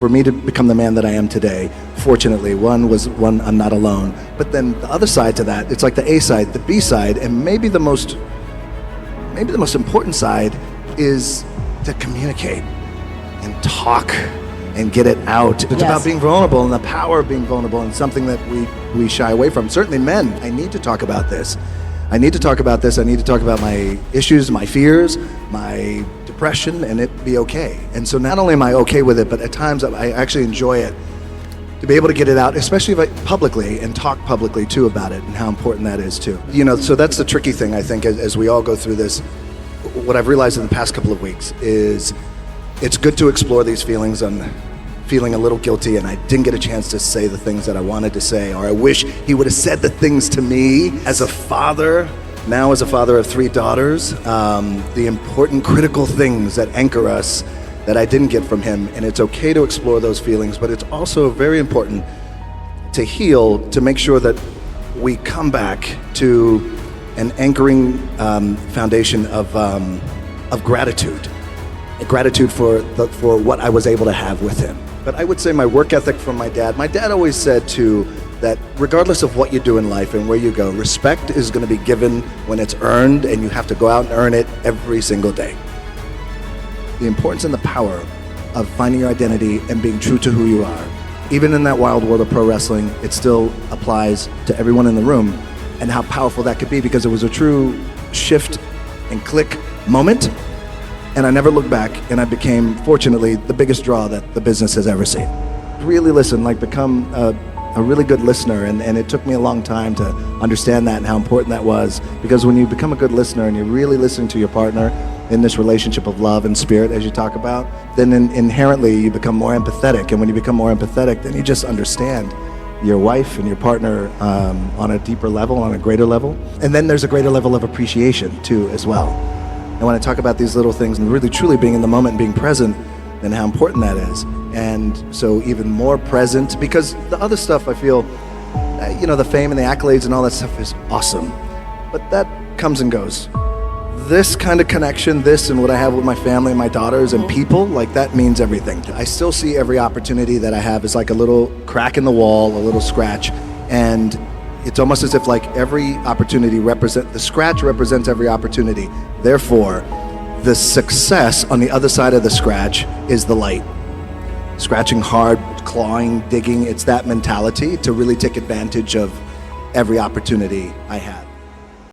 For me to become the man that I am today, fortunately, one, I'm not alone. But then the other side to that, it's like the A side, the B side, and maybe the most important side is to communicate and talk and get it out. It's about being vulnerable and the power of being vulnerable, and something that we shy away from. Certainly men, I need to talk about this. I need to talk about my issues, my fears, my depression, and it be okay. And so not only am I okay with it, but at times I actually enjoy it, to be able to get it out, especially publicly, and talk publicly too about it, and how important that is too. So that's the tricky thing, I think, as we all go through this. What I've realized in the past couple of weeks is it's good to explore these feelings. I'm feeling a little guilty, and I didn't get a chance to say the things that I wanted to say, or I wish he would have said the things to me as a father. Now, as a father of 3 daughters, the important, critical things that anchor us that I didn't get from him. And it's okay to explore those feelings, but it's also very important to heal, to make sure that we come back to an anchoring foundation of gratitude. Gratitude for what I was able to have with him. But I would say my work ethic from my dad always said too, that regardless of what you do in life and where you go, respect is going to be given when it's earned, and you have to go out and earn it every single day. The importance and the power of finding your identity and being true to who you are. Even in that wild world of pro wrestling, it still applies to everyone in the room, and how powerful that could be, because it was a true shift and click moment. And I never looked back, and I became, fortunately, the biggest draw that the business has ever seen. Really listen, become a really good listener, and it took me a long time to understand that and how important that was, because when you become a good listener and you're really listening to your partner in this relationship of love and spirit, as you talk about, then inherently you become more empathetic, and when you become more empathetic, then you just understand your wife and your partner on a deeper level, on a greater level. And then there's a greater level of appreciation too, as well. And when I talk about these little things and really truly being in the moment and being present, and how important that is. And so even more present, because the other stuff, I feel, the fame and the accolades and all that stuff is awesome, but that comes and goes. This kind of connection, this and what I have with my family and my daughters and people, that means everything. I still see every opportunity that I have as like a little crack in the wall, a little scratch, and it's almost as if every opportunity the scratch represents every opportunity. Therefore, the success on the other side of the scratch is the light. Scratching hard, clawing, digging, it's that mentality to really take advantage of every opportunity I have.